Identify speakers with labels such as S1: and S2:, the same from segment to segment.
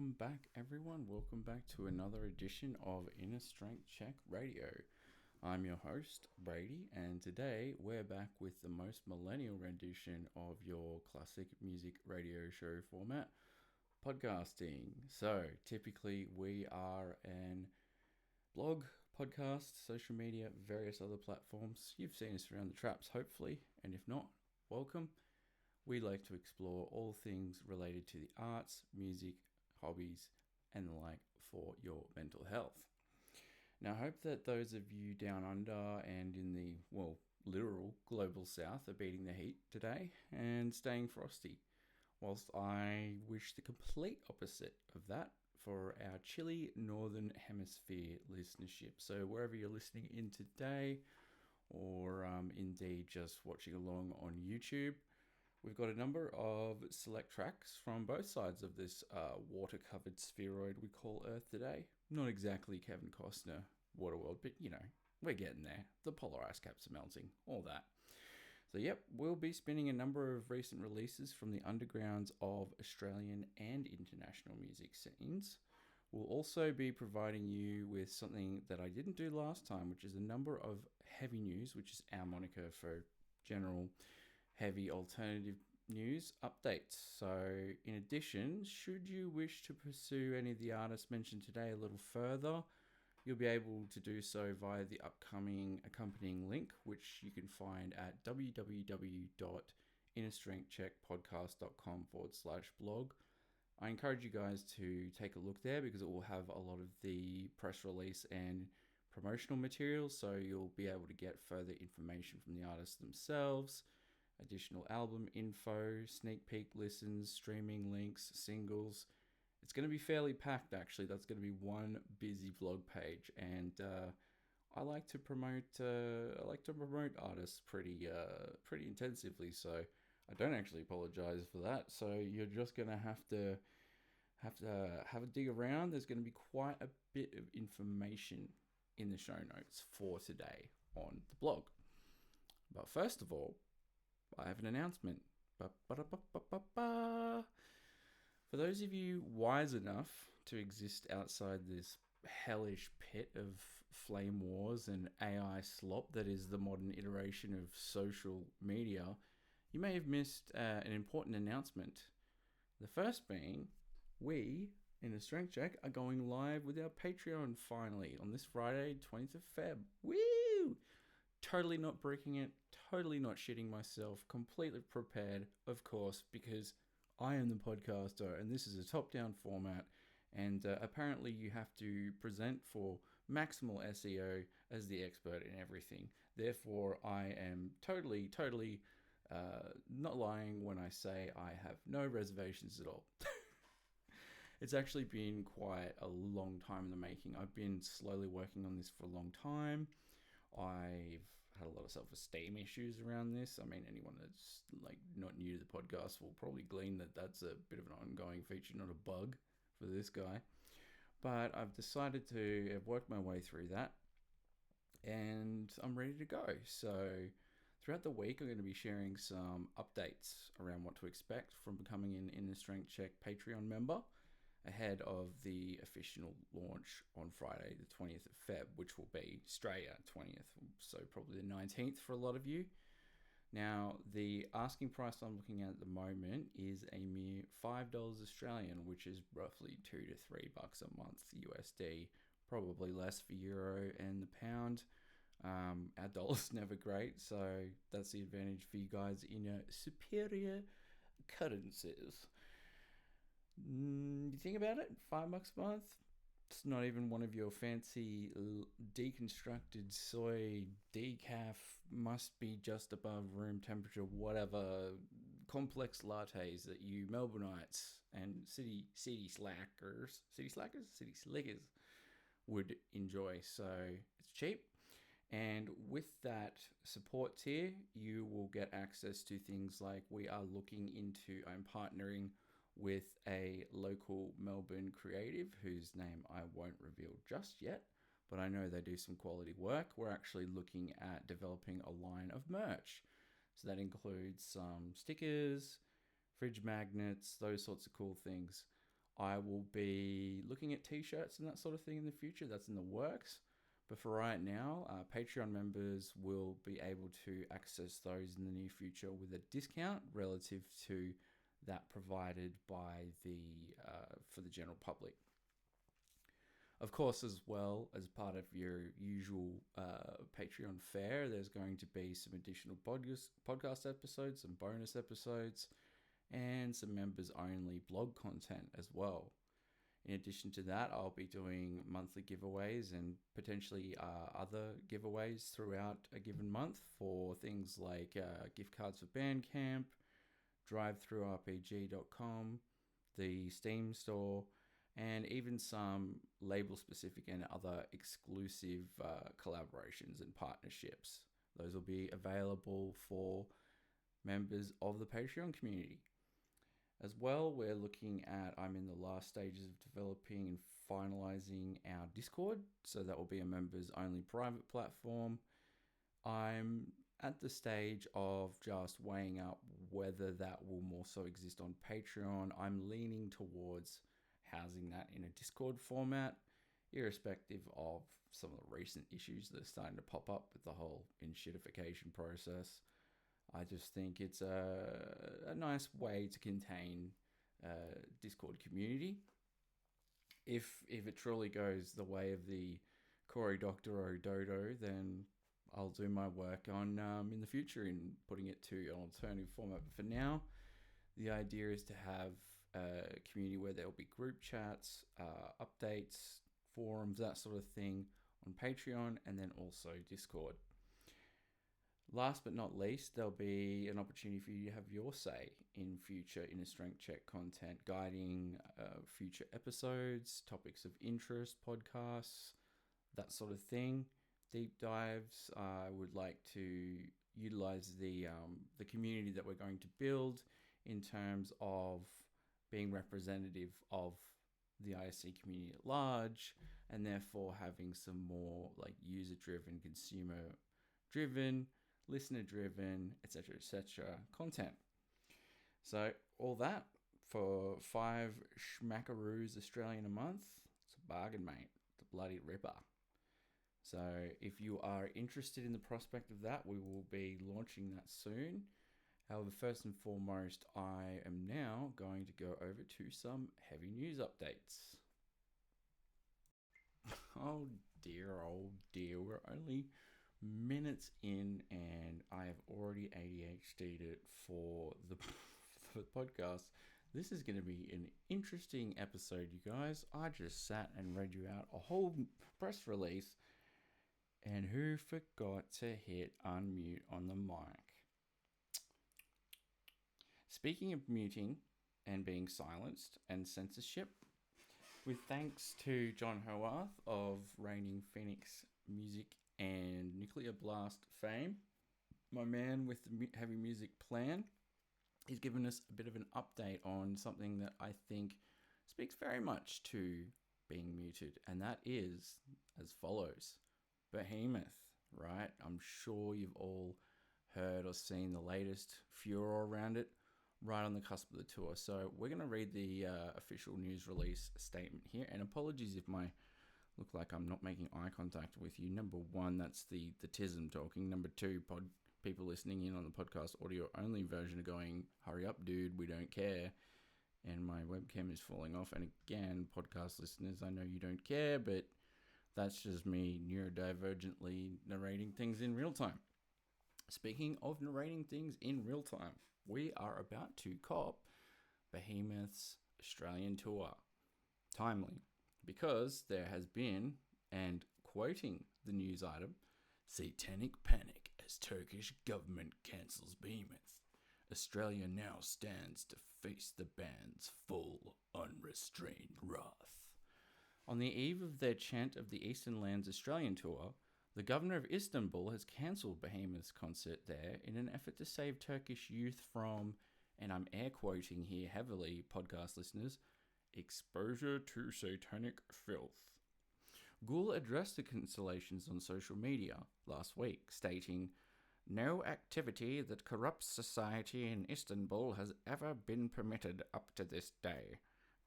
S1: welcome back everyone. Welcome back to another edition of Inner Strength Check Radio. I'm your host, Brady, and today we're back with the most millennial rendition of your classic music radio show format, podcasting. So typically we are an blog, podcast, social media, various other platforms. You've seen us around the traps, hopefully, and if not, welcome. We like to explore all things related to the arts, music, hobbies, and the like for your mental health. Now, I hope that those of you down under and in the, literal global south are beating the heat today and staying frosty, whilst I wish the complete opposite of that for our chilly northern hemisphere listenership. So wherever you're listening in today, or indeed just watching along on YouTube, we've got a number of select tracks from both sides of this water-covered spheroid we call Earth today. Not exactly Kevin Costner Waterworld, but we're getting there. The polar ice caps are melting, all that. So yep, we'll be spinning a number of recent releases from the undergrounds of Australian and international music scenes. We'll also be providing you with something that I didn't do last time, which is a number of heavy news, which is our moniker for general heavy alternative news updates. So in addition, should you wish to pursue any of the artists mentioned today a little further, you'll be able to do so via the upcoming accompanying link, which you can find at www.innerstrengthcheckpodcast.com/blog. I encourage you guys to take a look there because it will have a lot of the press release and promotional materials, so you'll be able to get further information from the artists themselves, additional album info, sneak peek listens, streaming links, singles. It's going to be fairly packed, actually. That's going to be one busy vlog page, and I like to promote artists pretty intensively. So I don't actually apologize for that. So you're just going to have a dig around. There's going to be quite a bit of information in the show notes for today on the blog. But first of all, I have an announcement. For those of you wise enough to exist outside this hellish pit of flame wars and AI slop that is the modern iteration of social media, you may have missed an important announcement. The first being, we, in a strength check, are going live with our Patreon finally on this Friday, 20th of Feb. Woo! Totally not breaking it, totally not shitting myself, completely prepared, of course, because I am the podcaster and this is a top-down format, and apparently you have to present for maximal SEO as the expert in everything. Therefore, I am totally not lying when I say I have no reservations at all. It's actually been quite a long time in the making. I've been slowly working on this for a long time. I've had a lot of self-esteem issues around this. I mean, anyone that's not new to the podcast will probably glean that that's a bit of an ongoing feature, not a bug for this guy. But I've decided to have worked my way through that, and I'm ready to go. So throughout the week, I'm going to be sharing some updates around what to expect from becoming an Inner Strength Check Patreon member ahead of the official launch on Friday, the 20th of Feb, which will be Australia 20th, so probably the 19th for a lot of you. Now, the asking price I'm looking at the moment is a mere $5 Australian, which is roughly $2 to $3 a month USD, probably less for Euro and the pound. Our dollar's never great, so that's the advantage for you guys in superior currencies. You think about it, $5 a month, it's not even one of your fancy deconstructed soy decaf, must be just above room temperature, whatever complex lattes that you Melbourneites and city slickers would enjoy. So it's cheap. And with that support tier, you will get access to things like I'm partnering with a local Melbourne creative whose name I won't reveal just yet, but I know they do some quality work. We're actually looking at developing a line of merch. So that includes some stickers, fridge magnets, those sorts of cool things. I will be looking at t-shirts and that sort of thing in the future. That's in the works. But for right now, Patreon members will be able to access those in the near future with a discount relative to that provided by for the general public. Of course, as well as part of your usual Patreon fare, there's going to be some additional podcast episodes, some bonus episodes, and some members-only blog content as well. In addition to that, I'll be doing monthly giveaways and potentially other giveaways throughout a given month for things like gift cards for Bandcamp, drivethrurpg.com, the Steam store, and even some label-specific and other exclusive collaborations and partnerships. Those will be available for members of the Patreon community. As well, we're looking at, I'm in the last stages of developing and finalizing our Discord. So that will be a members only private platform. I'm at the stage of just weighing up whether that will more so exist on Patreon. I'm leaning towards housing that in a Discord format, irrespective of some of the recent issues that are starting to pop up with the whole enshittification process. I just think it's a nice way to contain Discord community. If it truly goes the way of the Cory Doctorow Dodo, then I'll do my work on in the future in putting it to an alternative format. But for now, the idea is to have a community where there will be group chats, updates, forums, that sort of thing on Patreon, and then also Discord. Last but not least, there'll be an opportunity for you to have your say in future Inner Strength Check content, guiding future episodes, topics of interest, podcasts, that sort of thing. Deep dives. I would like to utilize the community that we're going to build in terms of being representative of the ISC community at large, and therefore having some more like user-driven, consumer-driven, listener-driven, etc., content. So all that for 5 schmackaroos Australian a month. It's a bargain, mate. It's a bloody ripper. So if you are interested in the prospect of that, we will be launching that soon. However, first and foremost, I am now going to go over to some heavy news updates. Oh dear, we're only minutes in and I have already ADHD'd it for the podcast. This is going to be an interesting episode, you guys. I just sat and read you out a whole press release, and who forgot to hit unmute on the mic? Speaking of muting and being silenced and censorship, with thanks to John Howarth of Reigning Phoenix Music and Nuclear Blast fame, my man with the heavy music plan, he's given us a bit of an update on something that I think speaks very much to being muted, and that is as follows. Behemoth, right? I'm sure you've all heard or seen the latest furor around it, right on the cusp of the tour. So we're going to read the official news release statement here, and apologies if I look like I'm not making eye contact with you. Number one, that's the tism talking. Number two, people listening in on the podcast audio only version are going, hurry up, dude, we don't care. And my webcam is falling off. And again, podcast listeners, I know you don't care, but that's just me neurodivergently narrating things in real time. Speaking of narrating things in real time, we are about to cop Behemoth's Australian tour. Timely, because there has been, and quoting the news item, Satanic panic as Turkish government cancels Behemoth. Australia now stands to face the band's full, unrestrained wrath. On the eve of their Chant of the Eastern Lands Australian tour, the governor of Istanbul has cancelled Behemoth's concert there in an effort to save Turkish youth from, and I'm air quoting here heavily, podcast listeners, exposure to satanic filth. Gül addressed the cancellations on social media last week, stating, "No activity that corrupts society in Istanbul has ever been permitted up to this day.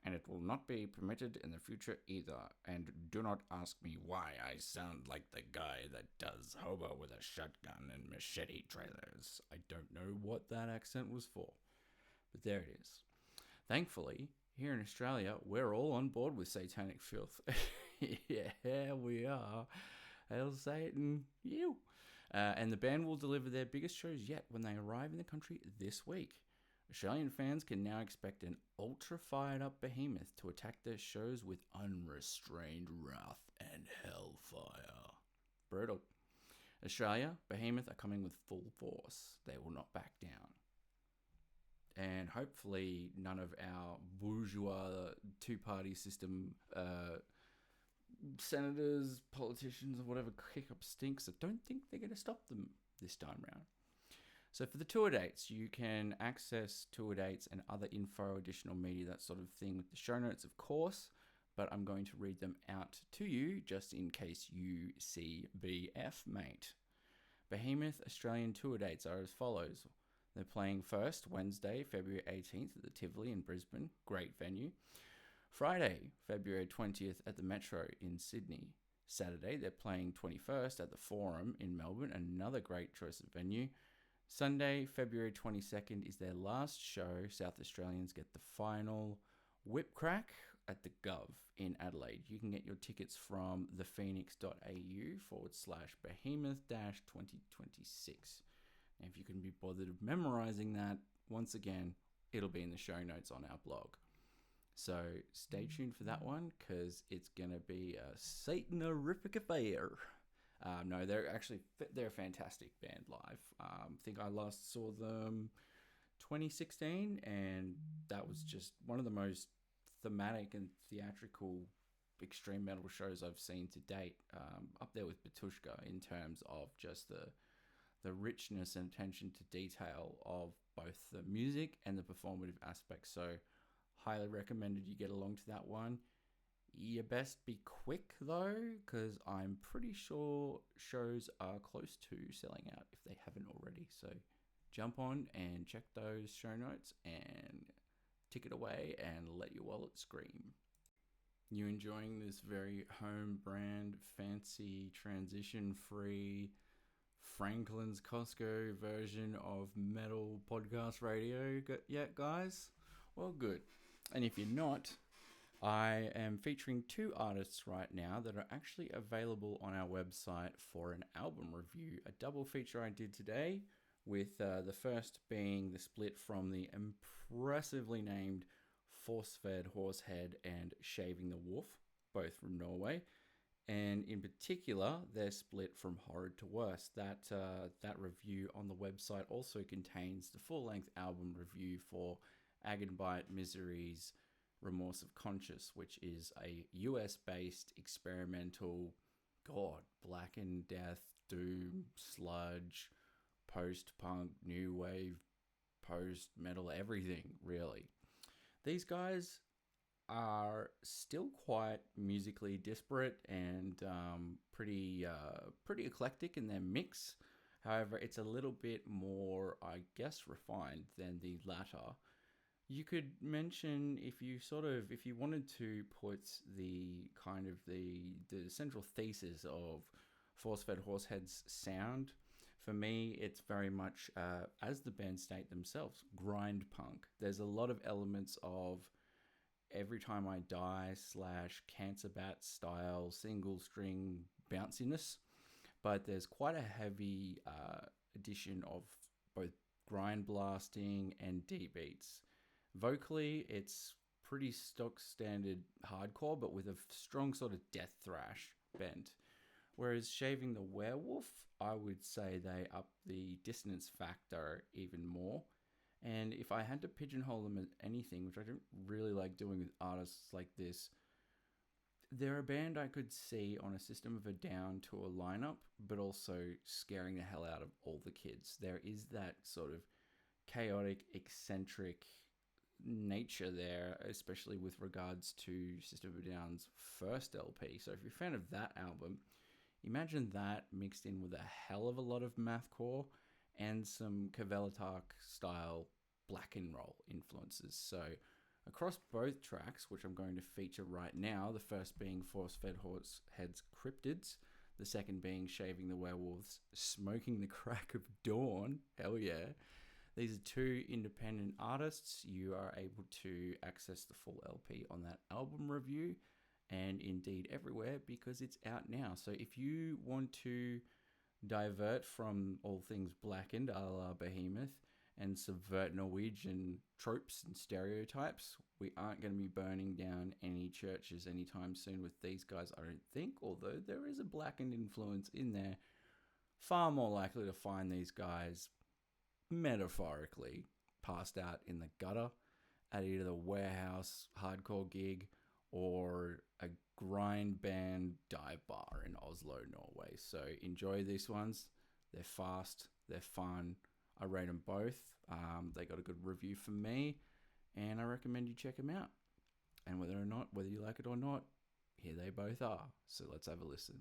S1: and it will not be permitted in the future either. And do not ask me why I sound like the guy that does hobo with a shotgun and machete trailers. I don't know what that accent was for, but there it is. Thankfully, here in Australia, we're all on board with satanic filth. Yeah, we are. Hail Satan, you. And the band will deliver their biggest shows yet when they arrive in the country this week. Australian fans can now expect an ultra-fired-up Behemoth to attack their shows with unrestrained wrath and hellfire. Brutal. Australia, Behemoth are coming with full force. They will not back down. And hopefully none of our bourgeois two-party system senators, politicians, or whatever kick up stinks. I don't think they're going to stop them this time round. So for the tour dates, you can access tour dates and other info, additional media, that sort of thing with the show notes, of course, but I'm going to read them out to you just in case you see BF, mate. Behemoth Australian tour dates are as follows. They're playing first Wednesday, February 18th at the Tivoli in Brisbane. Great venue. Friday, February 20th at the Metro in Sydney. Saturday, they're playing 21st at the Forum in Melbourne, another great choice of venue. Sunday, February 22nd is their last show. South Australians get the final whip crack at the Gov in Adelaide. You can get your tickets from thephoenix.au/behemoth-2026. And if you can be bothered of memorizing that, once again, it'll be in the show notes on our blog. So stay tuned for that one, because it's going to be a Satan-horrific affair. No, they're a fantastic band live. I think I last saw them 2016, and that was just one of the most thematic and theatrical extreme metal shows I've seen to date. Up there with Batushka in terms of just the richness and attention to detail of both the music and the performative aspects. So highly recommended you get along to that one. You best be quick though, because I'm pretty sure shows are close to selling out if they haven't already. So jump on and check those show notes and tick it away and let your wallet scream. You enjoying this very home brand, fancy, transition-free Franklin's Costco version of metal podcast radio yet, guys? Well, good. And if you're not, I am featuring two artists right now that are actually available on our website for an album review. A double feature I did today, with the first being the split from the impressively named Forcefed, Horsehead and Shaving the Wolf, both from Norway. And in particular, their split from Horrid to Worse. That review on the website also contains the full-length album review for Agonbite Misery's Remorse of Conscience, which is a US-based experimental, black and death, doom, sludge, post-punk, new wave, post-metal, everything, really. These guys are still quite musically disparate and pretty eclectic in their mix. However, it's a little bit more, I guess, refined than the latter. You could mention, if you wanted to put the kind of the central thesis of Forcefed Horsehead's sound, for me, it's very much, as the band state themselves, grind punk. There's a lot of elements of Every Time I Die / Cancer Bat style single string bounciness, but there's quite a heavy addition of both grind blasting and D beats. Vocally, it's pretty stock standard hardcore, but with a strong sort of death thrash bent. Whereas Shaving the Werewolf, I would say they up the dissonance factor even more. And if I had to pigeonhole them as anything, which I don't really like doing with artists like this, they're a band I could see on a System of a Down to a lineup, but also scaring the hell out of all the kids. There is that sort of chaotic, eccentric nature there, especially with regards to System of a Down's first LP. So if you're a fan of that album, imagine that mixed in with a hell of a lot of mathcore and some Kvelertak style black and roll influences. So Across both tracks, which I'm going to feature right now, the first being Forcefed Horsehead's Cryptids, the second being Shaving the Werewolves, Smoking the Crack of Dawn, hell yeah. These are two independent artists. You are able to access the full LP on that album review, and indeed everywhere, because it's out now. So if you want to divert from all things blackened, a la Behemoth, and subvert Norwegian tropes and stereotypes, we aren't going to be burning down any churches anytime soon with these guys, I don't think, although there is a blackened influence in there. Far more likely to find these guys metaphorically passed out in the gutter at either the warehouse hardcore gig or a grind band dive bar in Oslo, Norway. So enjoy these ones. They're fast, they're fun. I rate them both. They got a good review from me, and I recommend you check them out. And whether you like it or not, here they both are. So let's have a listen.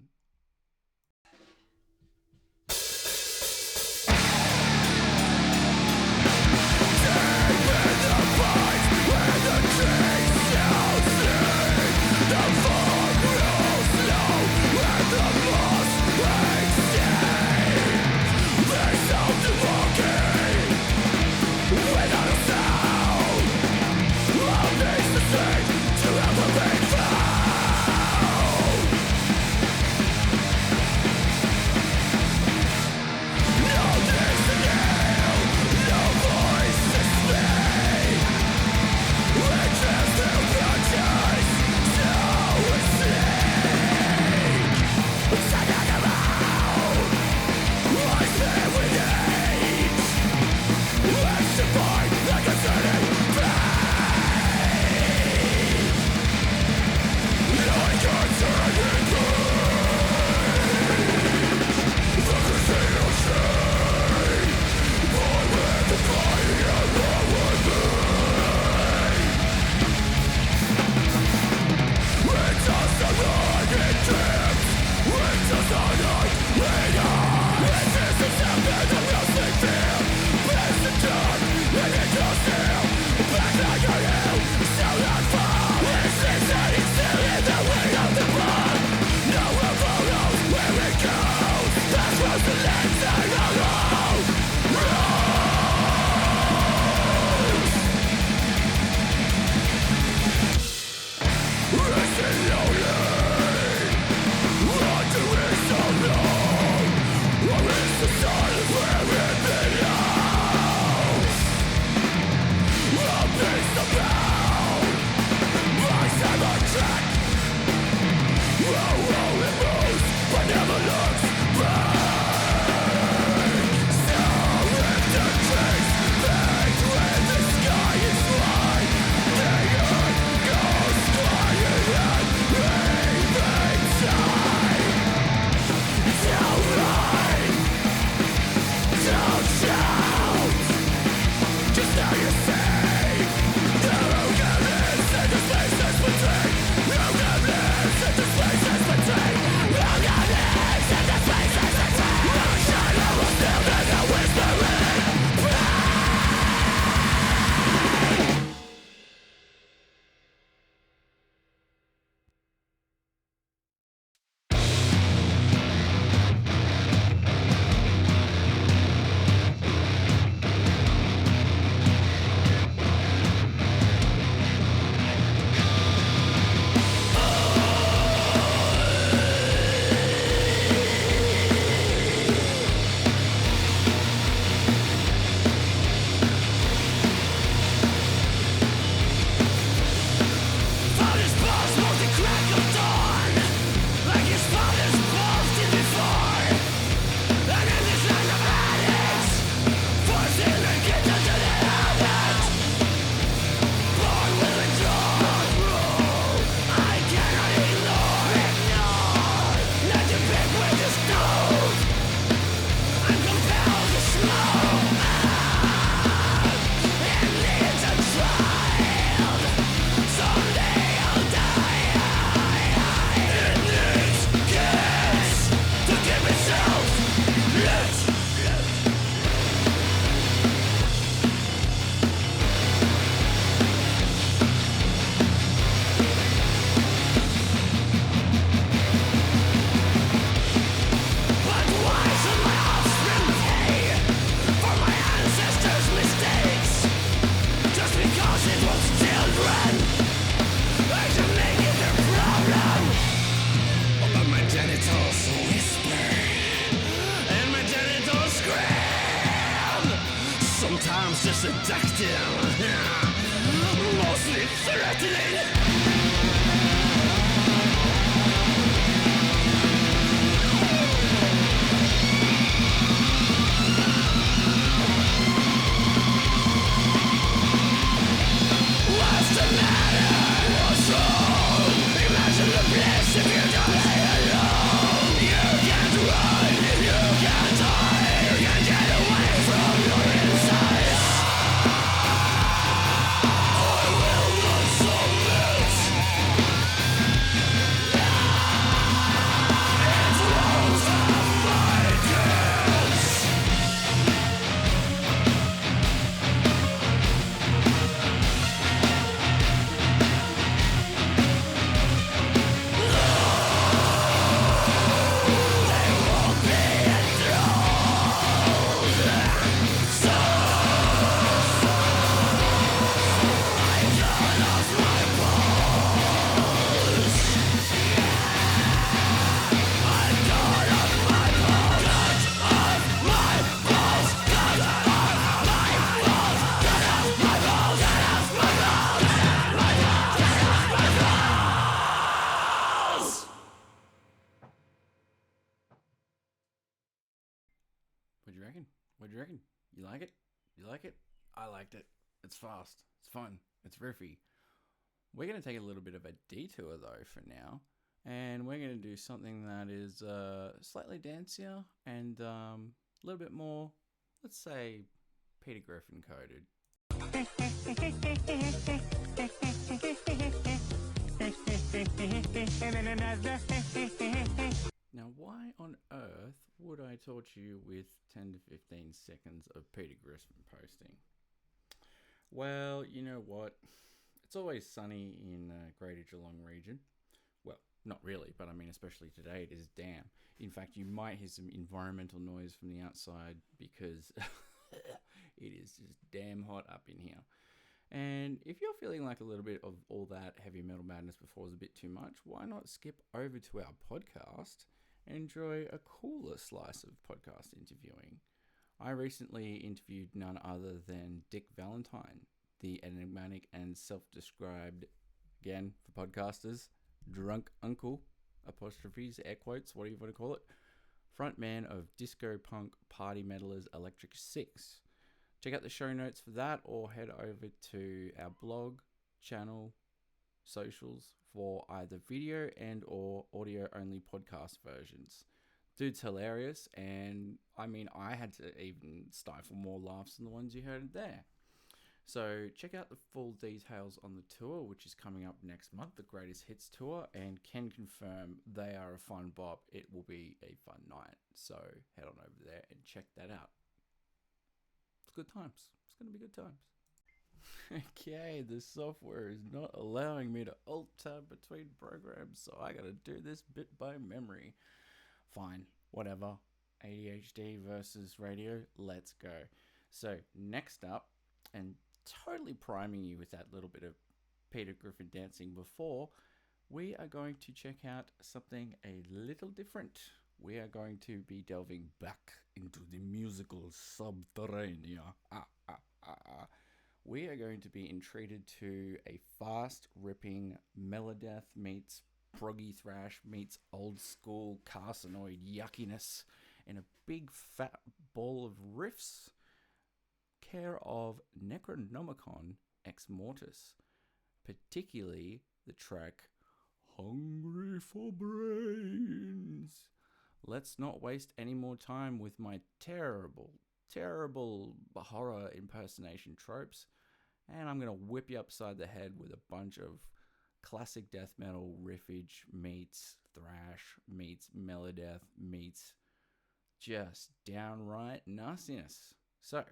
S2: seductive, mostly threatening. What's the matter? What's wrong? Imagine the bliss if you don't lay alone. You can't run, you can't hide, you can't get away from your inside. I will not submit. It won't have my kids.
S1: What do you reckon? What do you reckon? You like it? You like it? I liked it. It's fast. It's fun. It's riffy. We're going to take a little bit of a detour though for now. And we're going to do something that is slightly dancier and a little bit more, let's say, Peter Griffin coded. Now, why on earth would I torture you with 10 to 15 seconds of Peter Griffin posting? Well, you know what? It's always sunny in Greater Geelong region. Well, not really, but I mean, especially today, it is damn. In fact, you might hear some environmental noise from the outside because it is just damn hot up in here. And if you're feeling like a little bit of all that heavy metal madness before was a bit too much, why not skip over to our podcast and enjoy a cooler slice of podcast interviewing? I recently interviewed none other than Dick Valentine, the enigmatic and self-described, again for podcasters, drunk uncle, apostrophes, air quotes, whatever you want to call it, frontman of disco punk party metalers Electric Six. Check out the show notes for that or head over to our blog, channel, socials for either video and or audio only podcast versions. Dude's hilarious, and I mean, I had to even stifle more laughs than the ones you heard there. So check out the full details on the tour, which is coming up next month, the Greatest Hits Tour, and can confirm they are a fun bop. It will be a fun night. So head on over there and check that out. It's good times. It's going to be good times. Okay, the software is not allowing me to alt-tab between programs, so I got to do this bit by memory. Fine, whatever. ADHD versus radio, let's go. So next up, and totally priming you with that little bit of Peter Griffin dancing before, we are going to check out something a little different. We are going to be delving back into the musical subterranean. We are going to be entreated to a fast-ripping melodeath meets proggy thrash meets old school carcinoid yuckiness in a big fat ball of riffs, care of Necronomicon ex Mortis, particularly the track Hungry for Brains. Let's not waste any more time with my terrible horror impersonation tropes, and I'm going to whip you upside the head with a bunch of classic death metal riffage meets thrash meets melodeath meets just downright nastiness. So,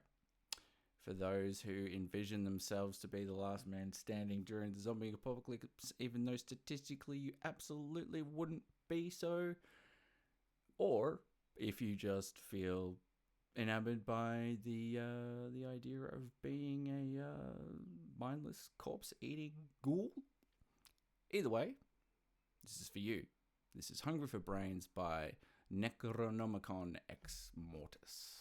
S1: for those who envision themselves to be the last man standing during the zombie apocalypse, even though statistically you absolutely wouldn't be so, or if you just feel enamored by the idea of being a mindless corpse-eating ghoul, either way, this is for you. This is Hungry for Brains by Necronomicon ex Mortis.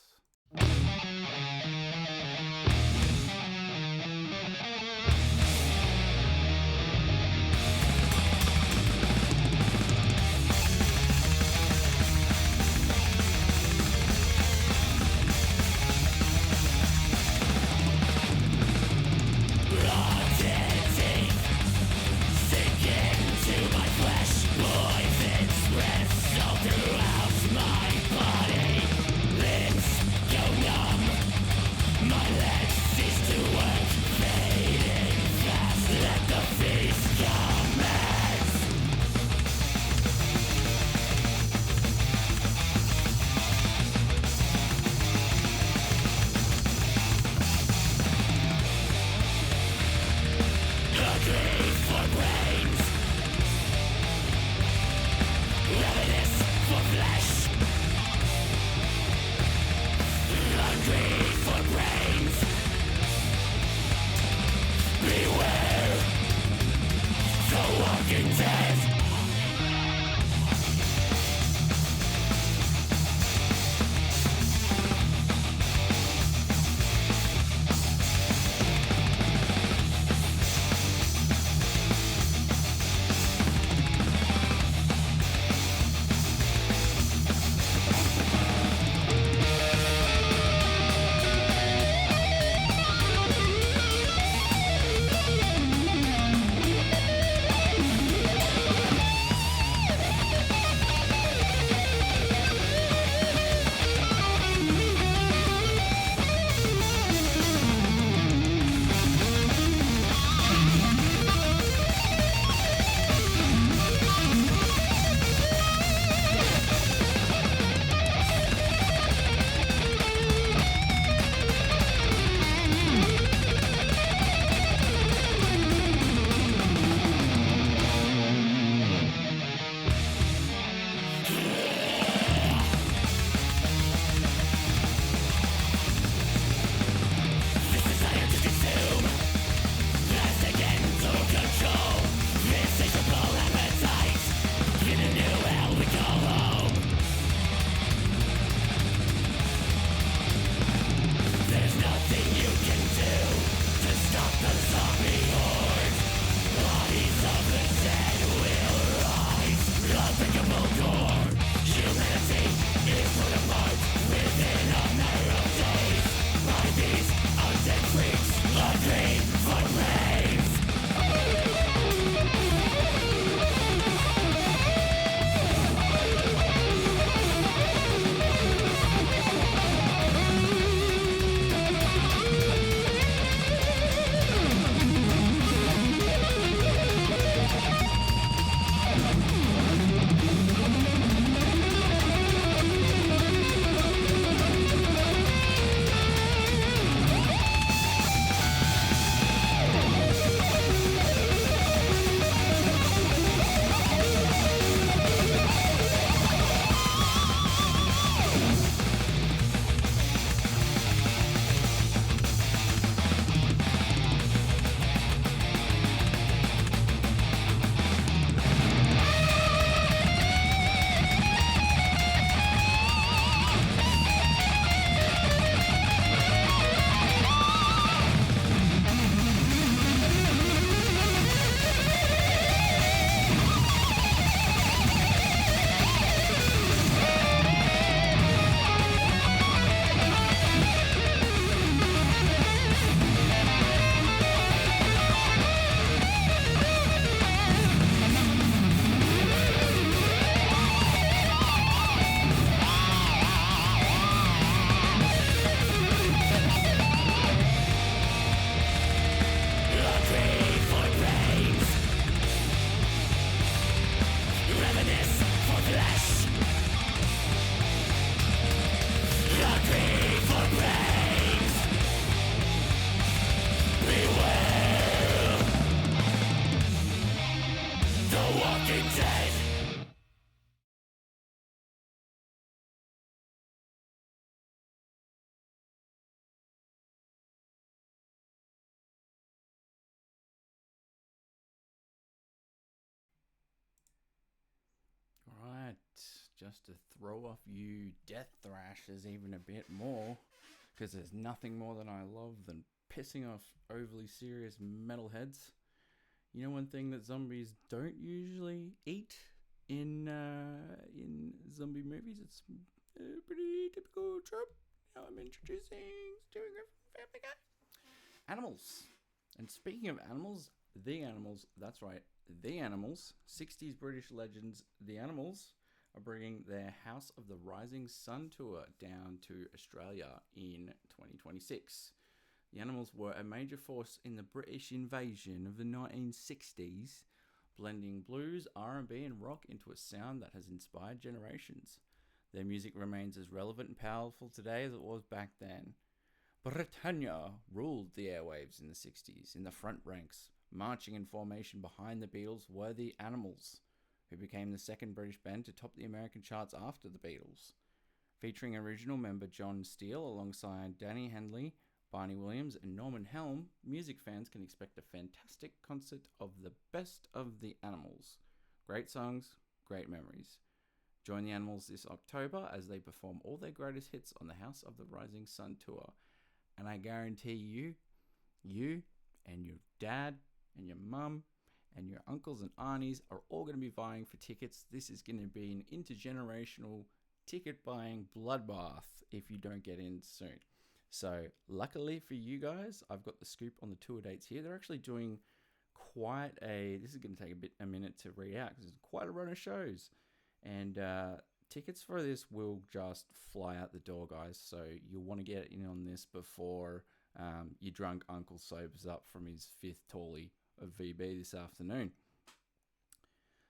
S1: Just to throw off you death thrashers even a bit more, because there's nothing more that I love than pissing off overly serious metalheads, you know one thing that zombies don't usually eat in zombie movies? It's a pretty typical trope. Now I'm introducing Stewie Griffin Family Guy. Animals. And speaking of animals, the Animals, that's right, the Animals, 60s British legends, the Animals, are bringing their House of the Rising Sun tour down to Australia in 2026. The Animals were a major force in the British invasion of the 1960s, blending blues, R&B and rock into a sound that has inspired generations. Their music remains as relevant and powerful today as it was back then. Britannia ruled the airwaves in the 60s in the front ranks. Marching in formation behind the Beatles were the Animals, who became the second British band to top the American charts after the Beatles. Featuring original member John Steele alongside Danny Hendley, Barney Williams and Norman Helm, music fans can expect a fantastic concert of the best of the Animals. Great songs, great memories. Join the Animals this October as they perform all their greatest hits on the House of the Rising Sun tour. And I guarantee you and your dad and your mum and your uncles and aunties are all going to be vying for tickets. This is going to be an intergenerational ticket buying bloodbath if you don't get in soon. So luckily for you guys, I've got the scoop on the tour dates here. They're actually doing this is going to take a minute to read out because it's quite a run of shows. And tickets for this will just fly out the door, guys. So you'll want to get in on this before your drunk uncle sobers up from his 5th Tawley of VB this afternoon.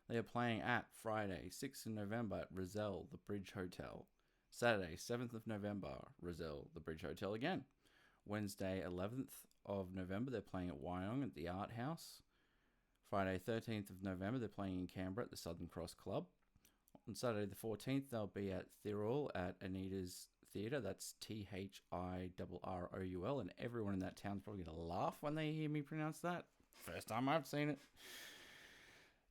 S1: They are playing at Friday, 6th of November at Rozelle, the Bridge Hotel. Saturday, 7th of November, Rozelle, the Bridge Hotel again. Wednesday, 11th of November, they're playing at Wyong at the Art House. Friday, 13th of November, they're playing in Canberra at the Southern Cross Club. On Saturday the 14th, they'll be at Thirroul at Anita's Theatre. That's Thirroul, and everyone in that town's probably going to laugh when they hear me pronounce that. First time I've seen it.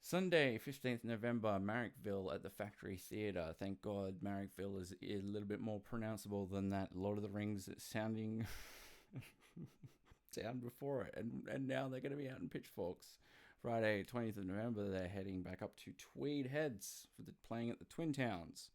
S1: Sunday, 15th November, Marrickville at the Factory Theatre. Thank God Marrickville is a little bit more pronounceable than that Lord of the Rings sounding sound before it. And now they're going to be out in pitchforks. Friday, 20th of November, they're heading back up to Tweed Heads for playing at the Twin Towns.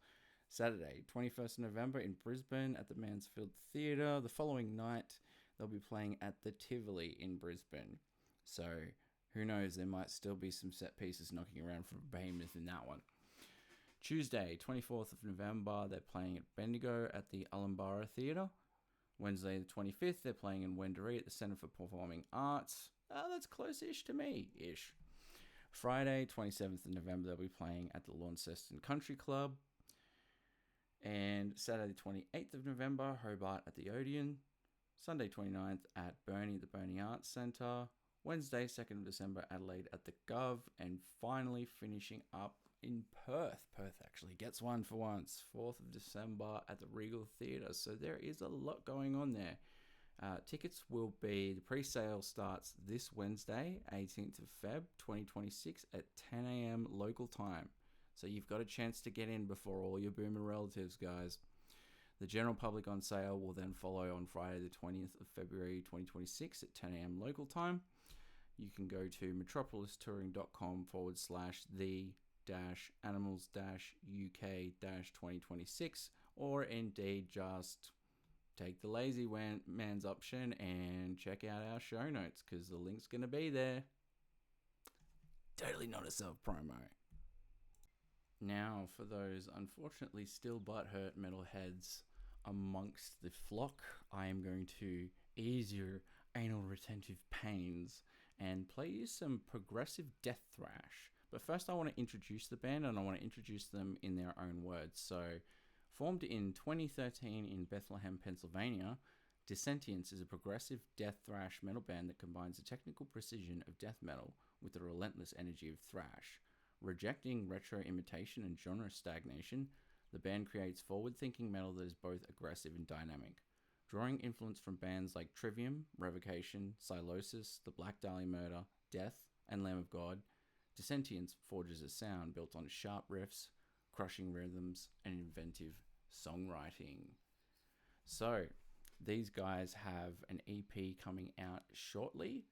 S1: Saturday, 21st of November in Brisbane at the Mansfield Theatre. The following night, they'll be playing at the Tivoli in Brisbane. So, who knows, there might still be some set pieces knocking around for Behemoth in that one. Tuesday, 24th of November, they're playing at Bendigo at the Ullambara Theatre. Wednesday, the 25th, they're playing in Wendouree at the Centre for Performing Arts. That's close-ish to me-ish. Friday, 27th of November, they'll be playing at the Launceston Country Club. And Saturday, 28th of November, Hobart at the Odeon. Sunday, 29th at Burnie at the Burnie Arts Centre. Wednesday, 2nd of December, Adelaide at the Gov. And finally finishing up in Perth. Perth actually gets one for once. 4th of December at the Regal Theatre. So there is a lot going on there. Tickets will be, the pre-sale starts this Wednesday, 18th of Feb 2026 at 10 a.m. local time. So you've got a chance to get in before all your boomer relatives, guys. The general public on sale will then follow on Friday the 20th of February 2026 at 10 a.m. local time. You can go to metropolistouring.com/the-animals-UK-2026 or indeed just take the lazy man's option and check out our show notes because the link's going to be there. Totally not a self-promo. Now, for those unfortunately still butthurt metalheads amongst the flock, I am going to ease your anal retentive pains and play you some progressive death thrash. But first I want to introduce the band, and I want to introduce them in their own words. So, formed in 2013 in Bethlehem, Pennsylvania, Dissentience is a progressive death thrash metal band that combines the technical precision of death metal with the relentless energy of thrash. Rejecting retro imitation and genre stagnation, the band creates forward-thinking metal that is both aggressive and dynamic. Drawing influence from bands like Trivium, Revocation, Silosis, The Black Dahlia Murder, Death, and Lamb of God, Dissentience forges a sound built on sharp riffs, crushing rhythms, and inventive songwriting. So, these guys have an EP coming out shortly,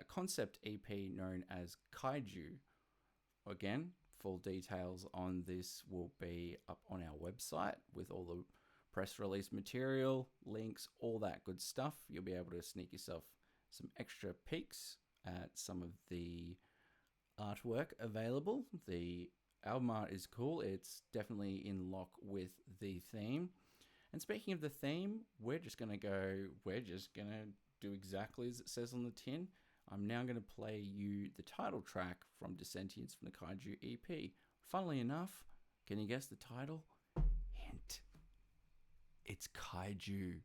S1: concept EP known as Kaiju. Again, full details on this will be up on our website with all the press release material, links, all that good stuff. You'll be able to sneak yourself some extra peeks at some of the artwork available. The album art is cool. It's definitely in lock with the theme. And speaking of the theme, we're just going to do exactly as it says on the tin. I'm now going to play you the title track from Dissentience from the Kaiju EP. Funnily enough, can you guess the title? Hint. It's Kaiju.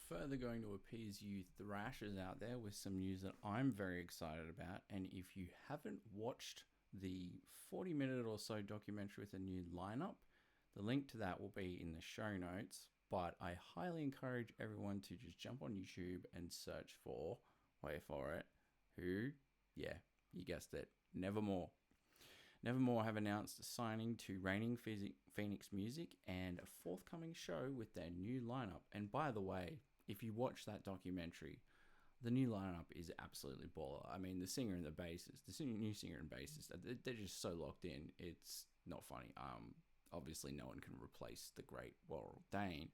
S1: further going to appease you thrashers out there with some news that I'm very excited about. And if you haven't watched the 40-minute or so documentary with a new lineup, the link to that will be in the show notes. But I highly encourage everyone to just jump on YouTube and search for, wait for it, who? Yeah, you guessed it, Nevermore. Nevermore have announced a signing to Reigning Phoenix Music and a forthcoming show with their new lineup. And by the way, if you watch that documentary, the new lineup is absolutely baller. I mean, the singer and the bassist, new singer and bassist, they're just so locked in. It's not funny. Obviously, no one can replace the great Warrell Dane,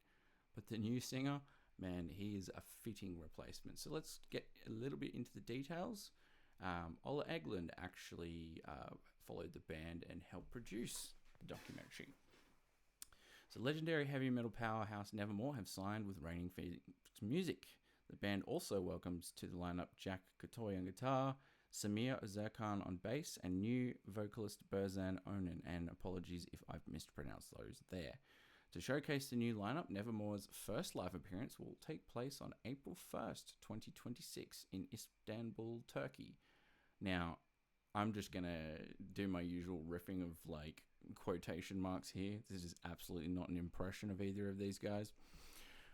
S1: but the new singer, man, he is a fitting replacement. So let's get a little bit into the details. Ola Eglund actually followed the band and helped produce the documentary. So legendary heavy metal powerhouse Nevermore have signed with Reigning Phoenix Music. The band also welcomes to the lineup Jack Kotoy on guitar, Samir Ozerkan on bass, and new vocalist Berzan Onan, and apologies if I've mispronounced those there. To showcase the new lineup, Nevermore's first live appearance will take place on April 1st, 2026 in Istanbul, Turkey. Now, I'm just going to do my usual riffing of like quotation marks here. This is absolutely not an impression of either of these guys.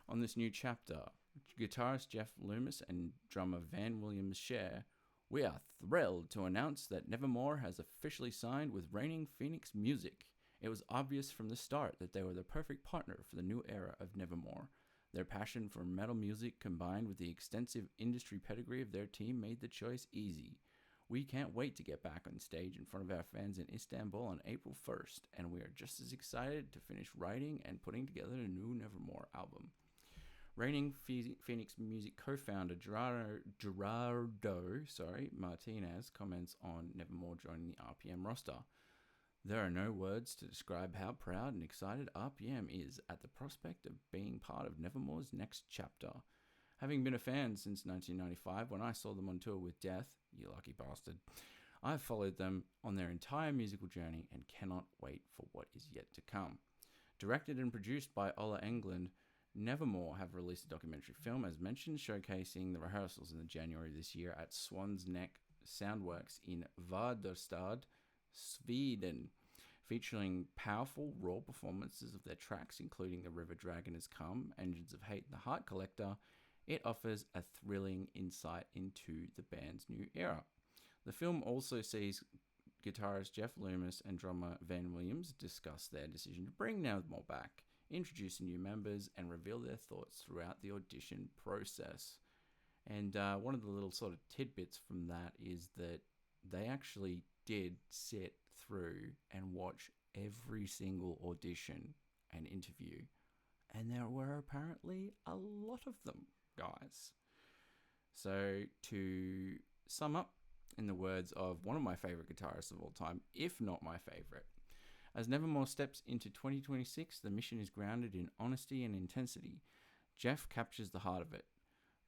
S1: On this new chapter, guitarist Jeff Loomis and drummer Van Williams share, "We are thrilled to announce that Nevermore has officially signed with Reigning Phoenix Music. It was obvious from the start that they were the perfect partner for the new era of Nevermore. Their passion for metal music combined with the extensive industry pedigree of their team made the choice easy. We can't wait to get back on stage in front of our fans in Istanbul on April 1st, and we are just as excited to finish writing and putting together a new Nevermore album." Reigning Phoenix Music co-founder Gerardo Martinez comments on Nevermore joining the RPM roster. "There are no words to describe how proud and excited RPM is at the prospect of being part of Nevermore's next chapter. Having been a fan since 1995 when I saw them on tour with Death, you lucky bastard, I've followed them on their entire musical journey and cannot wait for what is yet to come." Directed and produced by Ola Englund, Nevermore have released a documentary film, as mentioned, showcasing the rehearsals in January this year at Swan's Neck Soundworks in Väderstad, Sweden, featuring powerful raw performances of their tracks, including The River Dragon Has Come, Engines of Hate, and The Heart Collector. It offers a thrilling insight into the band's new era. The film also sees guitarist Jeff Loomis and drummer Van Williams discuss their decision to bring Nevermore back, introduce new members, and reveal their thoughts throughout the audition process. And one of the little sort of tidbits from that is that they actually did sit through and watch every single audition and interview. And there were apparently a lot of them, guys. So to sum up, in the words of one of my favorite guitarists of all time, if not my favorite, as Nevermore steps into 2026, the mission is grounded in honesty and intensity. Jeff captures the heart of it.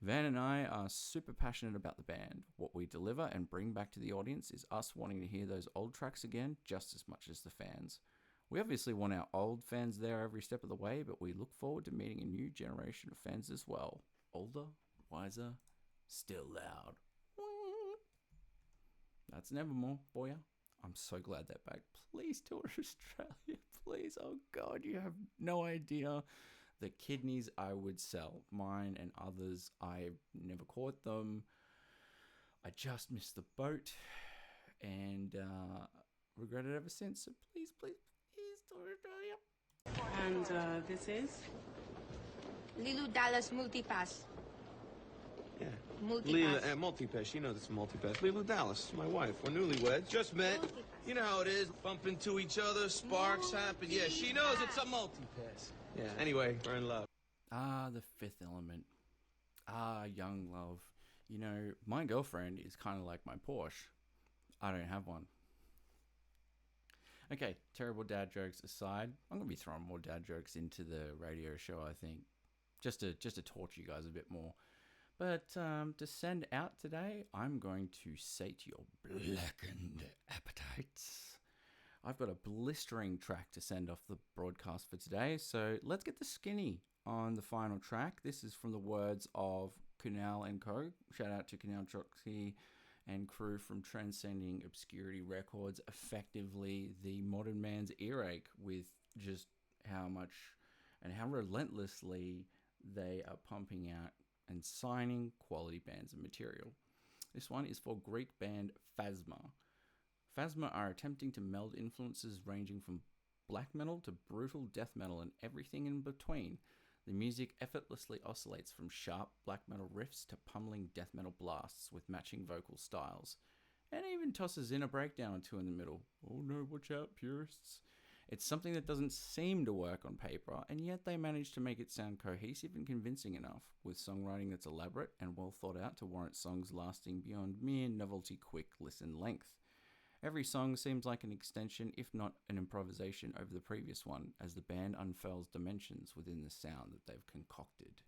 S1: Van and I are super passionate about the band. What we deliver and bring back to the audience is us wanting to hear those old tracks again just as much as the fans. We obviously want our old fans there every step of the way, but we look forward to meeting a new generation of fans as well. Older, wiser, still loud. That's Nevermore for you. I'm so glad they're back. Please tour Australia, please. Oh God, you have no idea the kidneys I would sell. Mine and others, I never caught them. I just missed the boat and regret it ever since. So please, please, please tour Australia.
S3: And this is?
S4: Lilu Dallas Multipass.
S3: Yeah.
S4: Multipass.
S3: Lila, Multipass. You know this is Multipass. Lilu Dallas, my wife. We're newlyweds. Just met.
S4: Multipass.
S3: You know how it is. Bump into each other, sparks happen. Yeah, she knows it's a Multipass. Yeah, anyway, we're in love.
S1: Ah, the fifth element. Ah, young love. You know, my girlfriend is kind of like my Porsche. I don't have one. Okay, terrible dad jokes aside, I'm going to be throwing more dad jokes into the radio show, I think. Just to torture you guys a bit more. But to send out today, I'm going to sate your blackened appetites I've got a blistering track to send off the broadcast for today, so let's get the skinny on the final track. This is from the words of Kunal and Co. Shout out to Kunal Chokshi and crew from Transcending Obscurity Records, effectively the modern man's earache with just how much and how relentlessly they are pumping out and signing quality bands and material. This one is for Greek band Phasma. Phasma are attempting to meld influences ranging from black metal to brutal death metal and everything in between. The music effortlessly oscillates from sharp black metal riffs to pummeling death metal blasts with matching vocal styles, and even tosses in a breakdown or two in the middle. Oh no, watch out, purists. It's something that doesn't seem to work on paper, and yet they manage to make it sound cohesive and convincing enough, with songwriting that's elaborate and well thought out to warrant songs lasting beyond mere novelty quick listen length. Every song seems like an extension, if not an improvisation, over the previous one, as the band unfurls dimensions within the sound that they've concocted.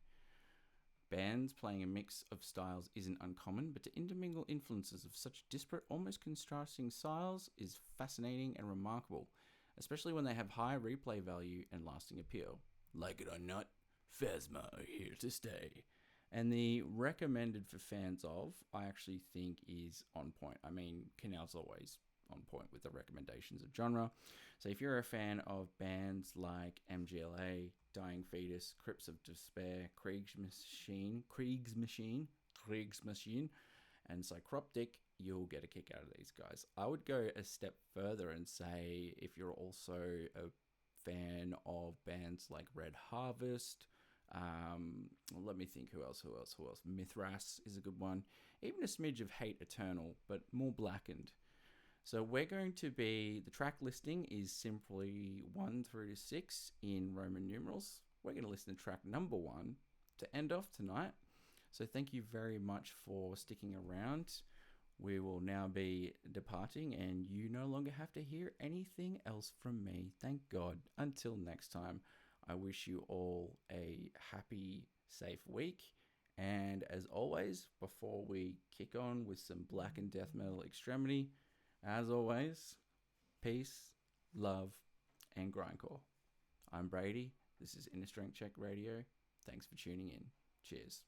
S1: Bands playing a mix of styles isn't uncommon, but to intermingle influences of such disparate, almost contrasting styles is fascinating and remarkable, especially when they have high replay value and lasting appeal. Like it or not, Phasma are here to stay. And the recommended for fans of, I actually think is on point. I mean, Canal's always on point with the recommendations of genre. So if you're a fan of bands like MGLA, Dying Fetus, Crypts of Despair, Krieg's Machine, and Psychroptic, you'll get a kick out of these guys. I would go a step further and say if you're also a fan of bands like Red Harvest, let me think, who else? Mithras is a good one. Even a smidge of Hate Eternal, but more blackened. So we're going to be, the track listing is simply 1 through to 6 in Roman numerals. We're going to listen to track number 1 to end off tonight. So thank you very much for sticking around. We will now be departing, and you no longer have to hear anything else from me. Thank God. Until next time, I wish you all a happy, safe week. And as always, before we kick on with some black and death metal extremity, as always, peace, love, and grindcore. I'm Brady. This is Inner Strength Check Radio. Thanks for tuning in. Cheers.